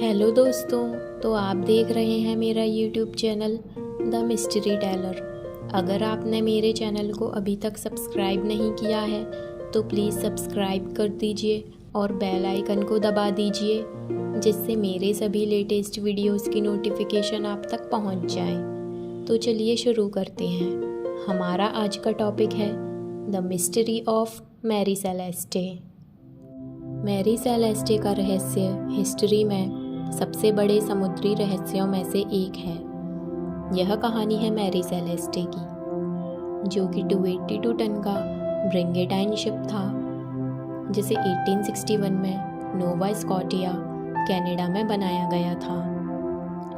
Hello दोस्तों। तो आप देख रहे हैं मेरा YouTube channel the mystery teller. अगर आपने मेरे चैनल को अभी तक सब्सक्राइब नहीं किया है तो प्लीज़ सब्सक्राइब कर दीजिए और बेल आइकन को दबा दीजिए, जिससे मेरे सभी लेटेस्ट वीडियोस की नोटिफिकेशन आप तक पहुंच जाए। तो चलिए शुरू करते हैं। हमारा आज का टॉपिक है the mystery of Mary Celeste. Mary Celeste का रहस्य हिस्ट्री में सबसे बड़े समुद्री रहस्यों में से एक है। यह कहानी है मैरी सेलेस्टे की, जो कि 282 टन का ब्रिंगेटाइन शिप था, जिसे 1861 में नोवा स्कॉटिया कनाडा में बनाया गया था।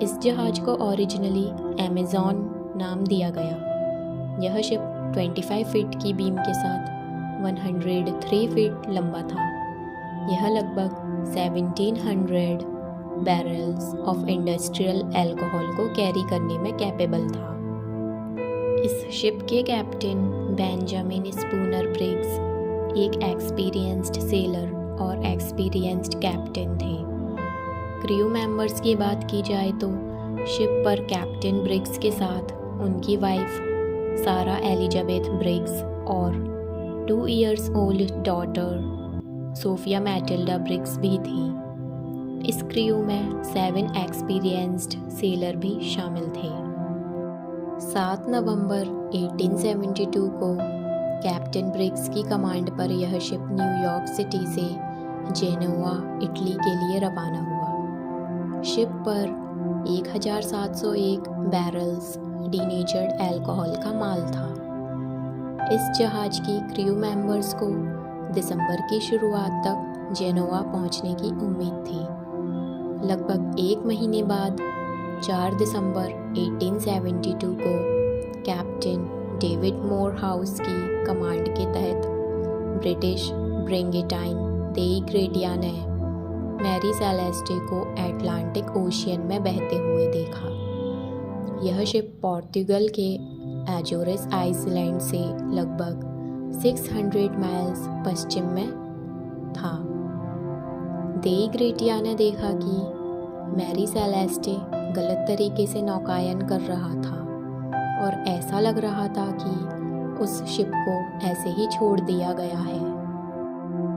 इस जहाज को ओरिजिनली अमेज़न नाम दिया गया। यह शिप 25 फीट की बीम के साथ 103 फीट लंबा था। यह लगभग 1700 बैरल्स ऑफ इंडस्ट्रियल अल्कोहल को कैरी करने में कैपेबल था। इस शिप के कैप्टन बेंजामिन स्पूनर ब्रिग्स एक एक्सपीरियंस्ड सेलर और एक्सपीरियंस्ड कैप्टन थे। क्रू मेंबर्स की बात की जाए तो शिप पर कैप्टन ब्रिग्स के साथ उनकी वाइफ सारा एलिजाबेथ ब्रिग्स और 2 years old daughter Sophia Matilda Briggs भी थी। इस क्रू में 7 एक्सपीरियंस्ड सेलर भी शामिल थे। 7 नवंबर 1872 को कैप्टन ब्रिग्स की कमांड पर यह शिप न्यूयॉर्क सिटी से जेनोवा, इटली के लिए रवाना हुआ। शिप पर 1701 बैरल्स डीनेचर्ड अल्कोहल का माल था। इस जहाज की क्रू मेंबर्स को दिसंबर की शुरुआत तक जेनोवा पहुंचने की उम्मीद थी। लगभग 1 महीने बाद 4 दिसंबर 1872 को कैप्टन डेविड मोरहाउस की कमांड के तहत ब्रिटिश ब्रिंगेटाइन देई ग्रेडिया ने मैरी सेलेस्टे को अटलांटिक ओशियन में बहते हुए देखा। यह शिप पोर्तुगल के एजोरेस आइसलैंड से लगभग 600 माइल्स पश्चिम में था। देई ग्रेडिया ने देखा कि मैरी सेलेस्टे गलत तरीके से नौकायन कर रहा था और ऐसा लग रहा था कि उस शिप को ऐसे ही छोड़ दिया गया है।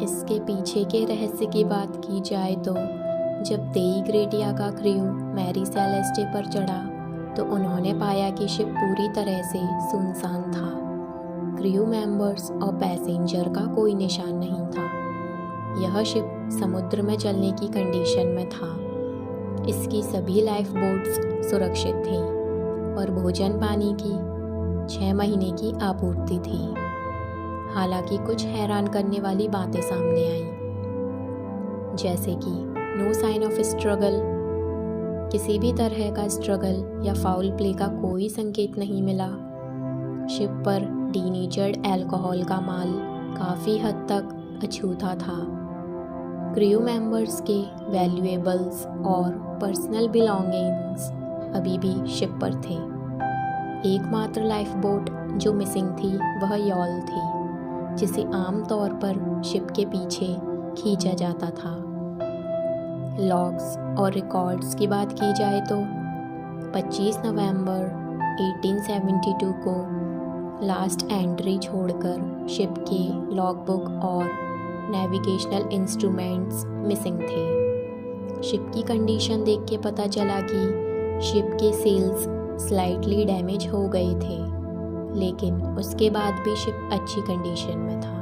इसके पीछे के रहस्य की बात की जाए तो जब देई ग्रेडिया का क्रू मैरी सेलेस्टे पर चढ़ा तो उन्होंने पाया कि शिप पूरी तरह से सुनसान था। क्रू मेंबर्स और पैसेंजर का कोई निशान नहीं था। यह शिप समुद्र में चलने की कंडीशन में था। इसकी सभी लाइफ बोट्स सुरक्षित थीं और भोजन पानी की 6 महीने की आपूर्ति थी। हालांकि कुछ हैरान करने वाली बातें सामने आईं, जैसे कि नो साइन ऑफ स्ट्रगल, किसी भी तरह का स्ट्रगल या फाउल प्ले का कोई संकेत नहीं मिला। शिप पर डीनेचर्ड अल्कोहल का माल काफ़ी हद तक अछूता था। क्रू मेंबर्स के वैल्यूएबल्स और पर्सनल बिलोंगिंग्स अभी भी शिप पर थे। एकमात्र लाइफ बोट जो मिसिंग थी वह यॉल थी, जिसे आम तौर पर शिप के पीछे खींचा जाता था। लॉग्स और रिकॉर्ड्स की बात की जाए तो 25 नवंबर 1872 को लास्ट एंट्री छोड़कर शिप के लॉगबुक और नेविगेशनल इंस्ट्रूमेंट्स मिसिंग थे। शिप की कंडीशन देख के पता चला कि शिप के सेल्स स्लाइटली डैमेज हो गए थे, लेकिन उसके बाद भी शिप अच्छी कंडीशन में था।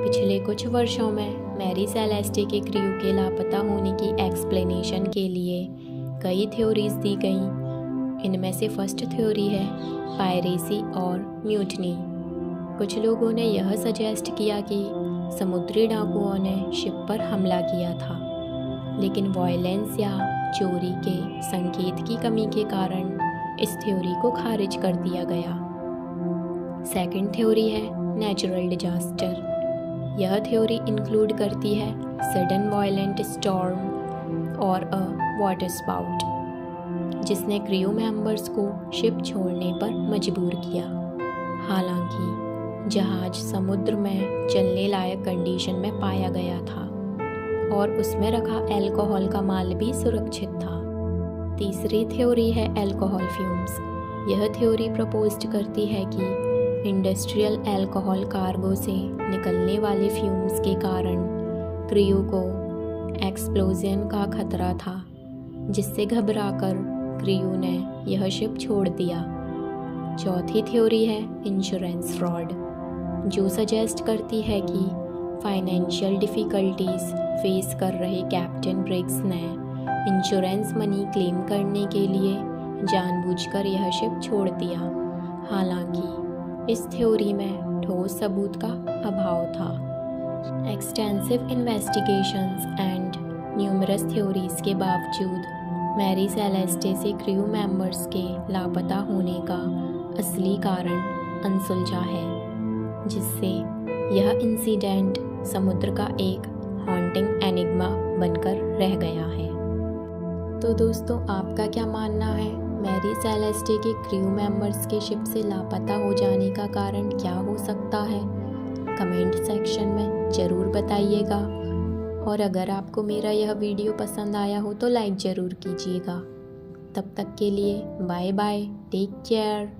पिछले कुछ वर्षों में मैरी सेलेस्टे के क्रू के लापता होने की एक्सप्लेनेशन के लिए कई थ्योरीज दी गईं। इनमें से फर्स्ट थ्योरी है पायरेसी और म्यूटनी। कुछ लोगों ने यह सजेस्ट किया कि समुद्री डाकुओं ने शिप पर हमला किया था, लेकिन वायलेंस या चोरी के संकेत की कमी के कारण इस थ्योरी को खारिज कर दिया गया। सेकंड थ्योरी है नेचुरल डिजास्टर। यह थ्योरी इंक्लूड करती है सडन वायलेंट स्टॉर्म और अ वाटर स्पाउट, जिसने क्रू मेंबर्स को शिप छोड़ने पर मजबूर किया। हालांकि जहाज समुद्र में चलने लायक कंडीशन में पाया गया था और उसमें रखा अल्कोहल का माल भी सुरक्षित था। तीसरी थ्योरी है अल्कोहल फ्यूम्स। यह थ्योरी प्रपोज्ड करती है कि इंडस्ट्रियल अल्कोहल कार्गो से निकलने वाले फ्यूम्स के कारण क्रू को एक्सप्लोजन का खतरा था, जिससे घबराकर क्रू ने यह शिप छोड़ दिया। चौथी थ्योरी है इंश्योरेंस फ्रॉड, जो सजेस्ट करती है कि फाइनेंशियल डिफ़िकल्टीज फेस कर रहे कैप्टन ब्रिग्स ने इंश्योरेंस मनी क्लेम करने के लिए जानबूझकर यह शिप छोड़ दिया। हालांकि इस थ्योरी में ठोस सबूत का अभाव था। Extensive investigations and numerous theories के बावजूद मैरी सेलेस्टे से क्रू मेंबर्स के लापता होने का असली कारण अनसुलझा है, जिससे यह इंसिडेंट समुद्र का एक हॉन्टिंग एनिग्मा बनकर रह गया है। तो दोस्तों, आपका क्या मानना है? मैरी सेलेस्टे के क्रू मेंबर्स के शिप से लापता हो जाने का कारण क्या हो सकता है? कमेंट सेक्शन में ज़रूर बताइएगा। और अगर आपको मेरा यह वीडियो पसंद आया हो तो लाइक ज़रूर कीजिएगा। तब तक के लिए बाय बाय, टेक केयर।